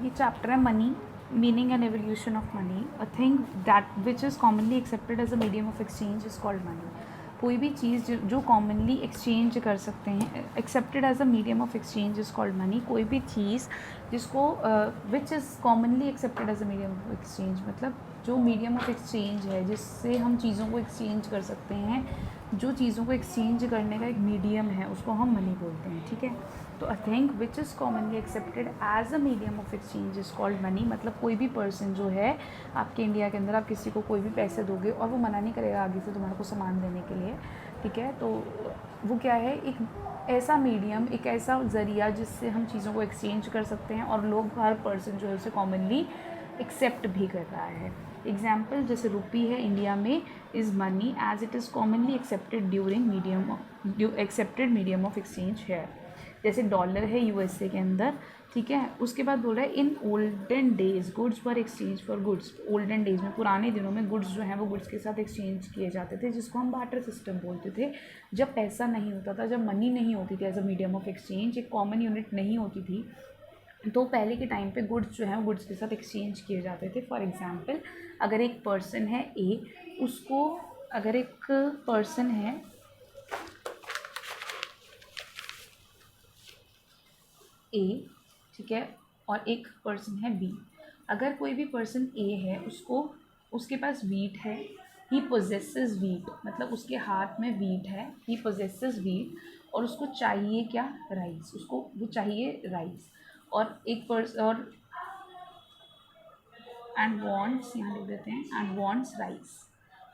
ये चैप्टर है money, meaning and evolution of money. A thing that which is commonly accepted as a medium of exchange is called money. कोई भी चीज़ जो commonly exchange कर सकते हैं, accepted as a medium of exchange is called money. कोई भी चीज़ जिसको which is commonly accepted as a medium of exchange, मतलब जो मीडियम ऑफ एक्सचेंज है जिससे हम चीज़ों को एक्सचेंज कर सकते हैं, जो चीज़ों को एक्सचेंज करने का एक मीडियम है, उसको हम मनी बोलते हैं। ठीक है, तो a thing which is commonly accepted as a medium of exchange is called money. मतलब कोई भी पर्सन जो है आपके इंडिया के अंदर, आप किसी को कोई भी पैसे दोगे और वो मना नहीं करेगा आगे से तुम्हारे को सामान देने के लिए। ठीक है, तो वो क्या है, एक ऐसा मीडियम, एक ऐसा ज़रिया जिससे हम चीज़ों को एक्सचेंज कर सकते हैं और लोग, हर पर्सन जो है उसे कॉमनली एक्सेप्ट भी कर रहा है। एग्जाम्पल जैसे रुपी है इंडिया में, is money as it is commonly accepted during medium of exchange है। जैसे डॉलर है यूएसए के अंदर। ठीक है, उसके बाद बोल रहा है in olden days goods were exchange for goods. Olden days में, पुराने दिनों में गुड्स जो हैं वो गुड्स के साथ एक्सचेंज किए जाते थे, जिसको हम बार्टर सिस्टम बोलते थे। जब पैसा नहीं होता था, जब मनी नहीं होती थी as a medium of exchange, एक कॉमन यूनिट नहीं होती थी, तो पहले के टाइम पे गुड्स जो है वो गुड्स के साथ एक्सचेंज किए जाते थे। फॉर एग्जांपल, अगर एक पर्सन है ए, उसको, अगर एक पर्सन है ए, ठीक है, और एक पर्सन है बी। अगर कोई भी पर्सन ए है, उसके पास वीट है, ही पोजेसेस वीट, मतलब उसके हाथ में वीट है, ही पोजेसेस वीट, और उसको चाहिए क्या, राइस, उसको वो चाहिए राइस। और एक पर्सन, और एंड वॉन्ट्स, यहाँ लिख देते हैं, एंड वॉन्ट्स राइस।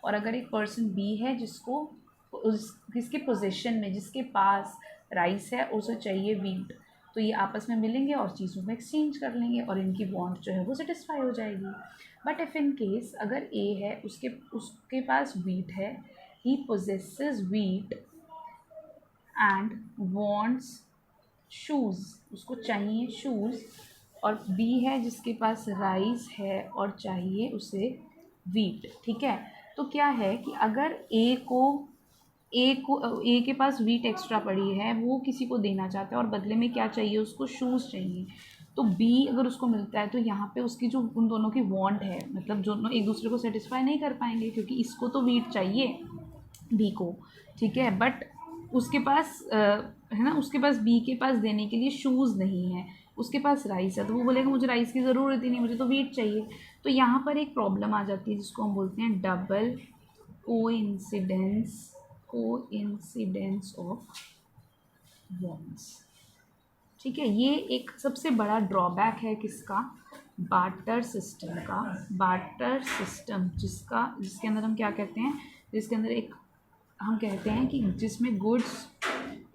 और अगर एक पर्सन बी है जिसके पोजीशन में, जिसके पास राइस है, उसे चाहिए वीट, तो ये आपस में मिलेंगे और चीज़ों में एक्सचेंज कर लेंगे और इनकी वांट जो है वो सेटिस्फाई हो जाएगी। बट इफ़ इन केस अगर ए है, उसके पास वीट है, he possesses wheat and wants shoes, उसको चाहिए शूज़, और बी है जिसके पास राइस है और चाहिए उसे वीट। ठीक है, तो क्या है कि अगर ए के पास वीट एक्स्ट्रा पड़ी है, वो किसी को देना चाहता है और बदले में क्या चाहिए, उसको शूज़ चाहिए। तो बी अगर उसको मिलता है तो यहाँ पे उसकी जो उन दोनों की वांट है, मतलब दोनों एक दूसरे को सेटिस्फाई नहीं कर पाएंगे, क्योंकि इसको तो वीट चाहिए बी को। ठीक है, बट उसके पास है ना, उसके पास बी के पास देने के लिए शूज़ नहीं है, उसके पास राइस है, तो वो बोलेगा मुझे राइस की ज़रूरत ही नहीं, मुझे तो वीट चाहिए। तो यहाँ पर एक प्रॉब्लम आ जाती है जिसको हम बोलते हैं डबल कोइंसिडेंस ऑफ वॉन्ट्स। ठीक है, ये एक सबसे बड़ा ड्रॉबैक है किसका, बार्टर सिस्टम का। बार्टर सिस्टम जिसके अंदर हम क्या कहते हैं, जिसके अंदर एक हम कहते हैं कि जिसमें goods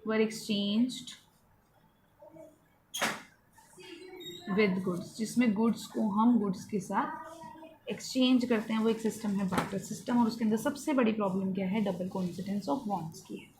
were exchanged with goods, जिसमें गुड्स को हम गुड्स के साथ एक्सचेंज करते हैं, वो एक सिस्टम है बार्टर सिस्टम। और उसके अंदर सबसे बड़ी प्रॉब्लम क्या है, डबल कोइंसिडेंस ऑफ वॉन्ट्स की है।